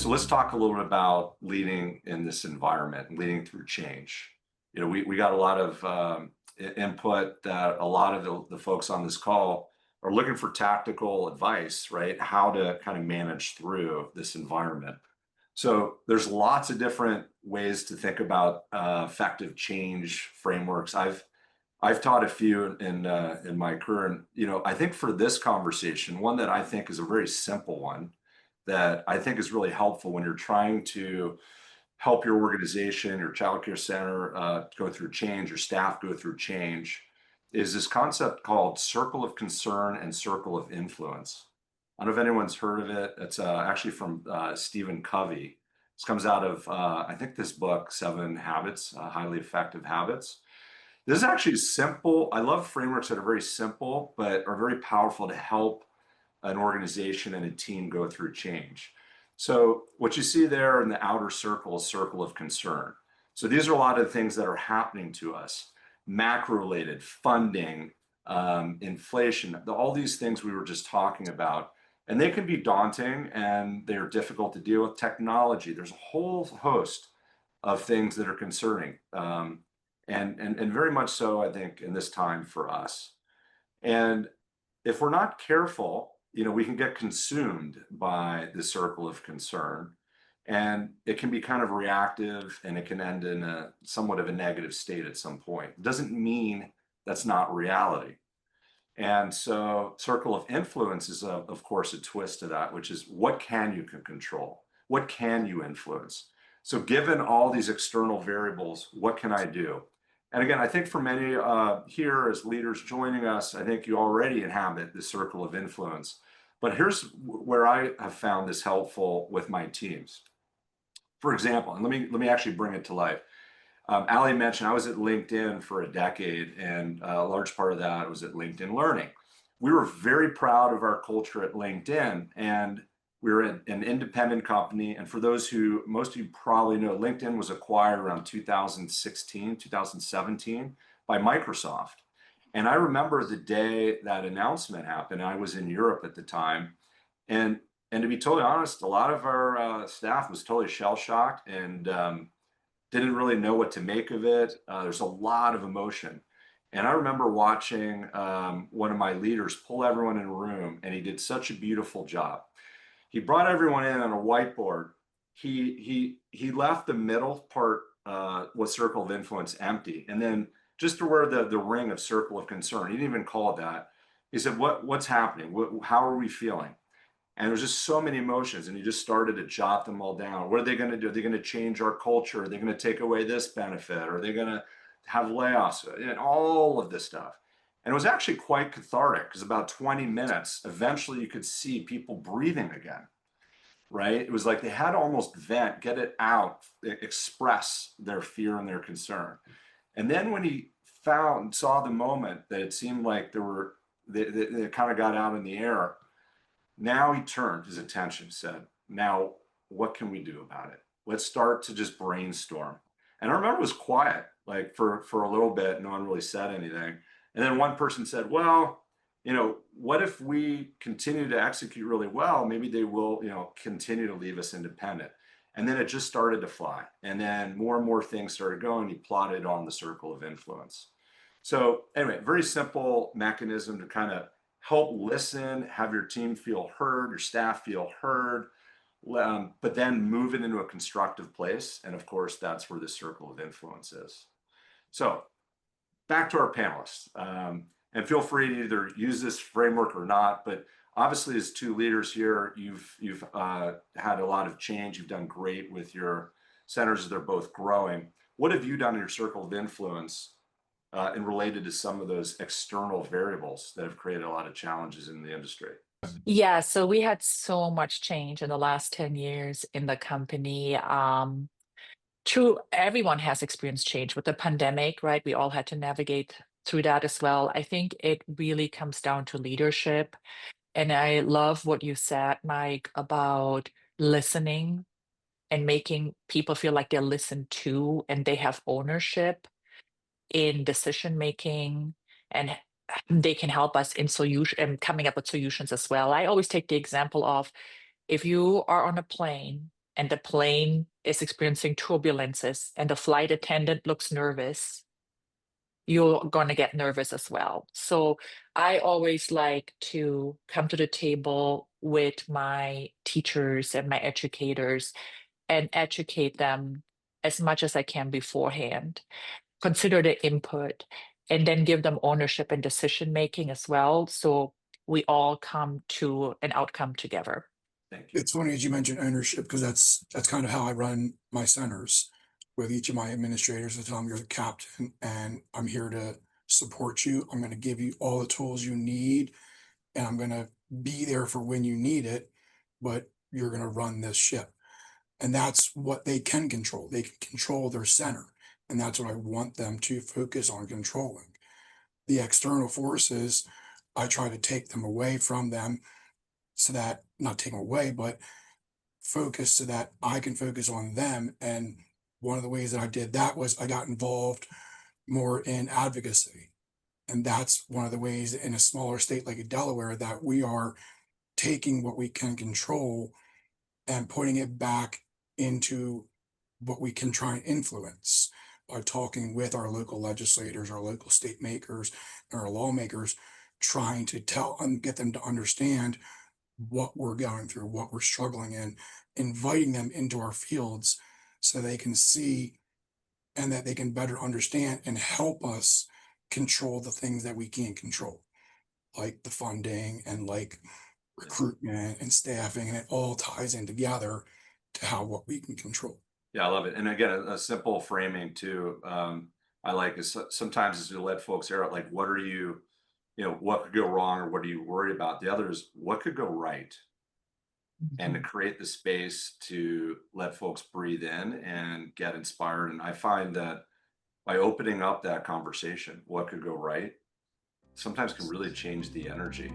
So let's talk a little bit about leading in this environment and leading through change. We got a lot of input that a lot of the folks on this call are looking for tactical advice, right? How to kind of manage through this environment. So there's lots of different ways to think about effective change frameworks. I've taught a few in my career, and I think for this conversation, one that I think is a very simple one that I think is really helpful when you're trying to help your organization, your childcare center go through change, your staff go through change, is this concept called circle of concern and circle of influence. I don't know if anyone's heard of it. It's actually from Stephen Covey. This comes out of, I think, this book, Seven Habits, Highly Effective Habits. This is actually simple. I love frameworks that are very simple, but are very powerful to help an organization and a team go through change. So what you see there in the outer circle is circle of concern. So these are a lot of things that are happening to us, macro-related, funding, inflation, all these things we were just talking about. And they can be daunting and they're difficult to deal with. Technology, there's a whole host of things that are concerning. And very much so, I think, in this time for us. And if we're not careful, we can get consumed by the circle of concern, and it can be kind of reactive and it can end in a somewhat of a negative state at some point. It doesn't mean that's not reality. And so circle of influence is, of course, a twist to that, which is what can you control? What can you influence? So given all these external variables, what can I do? And again, I think for many here as leaders joining us, I think you already inhabit the circle of influence. But here's where I have found this helpful with my teams. For example, and let me actually bring it to life. Ali mentioned I was at LinkedIn for a decade, and a large part of that was at LinkedIn Learning. We were very proud of our culture at LinkedIn, and we were an independent company. And for those who, most of you probably know, LinkedIn was acquired around 2016, 2017 by Microsoft. And I remember the day that announcement happened. I was in Europe at the time. And to be totally honest, a lot of our staff was totally shell-shocked and didn't really know what to make of it. There's a lot of emotion. And I remember watching one of my leaders pull everyone in a room, and he did such a beautiful job. He brought everyone in on a whiteboard. He left the middle part, was circle of influence, empty. And then just to where the ring of circle of concern, he didn't even call it that. He said, what's happening? How are we feeling? And there's just so many emotions, and he just started to jot them all down. What are they going to do? Are they going to change our culture? Are they going to take away this benefit? Are they going to have layoffs? And all of this stuff. And it was actually quite cathartic because about 20 minutes, eventually you could see people breathing again, right? It was like they had to almost vent, get it out, express their fear and their concern. And then when he saw the moment that it seemed like they kind of got out in the air, now he turned his attention, said, now what can we do about it? Let's start to just brainstorm. And I remember it was quiet, like for a little bit, no one really said anything. And then one person said, well, what if we continue to execute really well? Maybe they will, continue to leave us independent. And then it just started to fly. And then more and more things started going. He plotted on the circle of influence. So anyway, very simple mechanism to kind of help listen, have your team feel heard, your staff feel heard, but then move it into a constructive place. And of course, that's where the circle of influence is. So back to our panelists, and feel free to either use this framework or not, but obviously as two leaders here, you've had a lot of change. You've done great with your centers as they're both growing. What have you done in your circle of influence and related to some of those external variables that have created a lot of challenges in the industry? Yeah, so we had so much change in the last 10 years in the company. True, everyone has experienced change with the pandemic, right? We all had to navigate through that as well. I think it really comes down to leadership. And I love what you said, Mike, about listening and making people feel like they're listened to and they have ownership in decision making, and they can help us in solution and coming up with solutions as well. I always take the example of if you are on a plane and the plane is experiencing turbulences and the flight attendant looks nervous, you're going to get nervous as well. So I always like to come to the table with my teachers and my educators and educate them as much as I can beforehand, consider the input, and then give them ownership and decision making as well. So we all come to an outcome together. Thank you. It's funny as you mentioned ownership because that's kind of how I run my centers with each of my administrators. I tell them you're the captain and I'm here to support you. I'm going to give you all the tools you need and I'm going to be there for when you need it, but you're going to run this ship. And that's what they can control. They can control their center. And that's what I want them to focus on controlling. The external forces, I try to take them away from them so that not take them away, but focus so that I can focus on them. And one of the ways that I did that was I got involved more in advocacy. And that's one of the ways in a smaller state like Delaware that we are taking what we can control and putting it back into what we can try and influence by talking with our local legislators, our local state makers, and our lawmakers, trying to tell and get them to understand what we're going through, what we're struggling in, inviting them into our fields so they can see and that they can better understand and help us control the things that we can't control, like the funding and like recruitment and staffing, and it all ties in together to how what we can control. Yeah, I love it. And again, a simple framing too. I like is sometimes is to let folks hear out like, what are you, what could go wrong or what are you worried about? The other is what could go right, and to Mhm. create the space to let folks breathe in and get inspired. And I find that by opening up that conversation, what could go right, sometimes can really change the energy.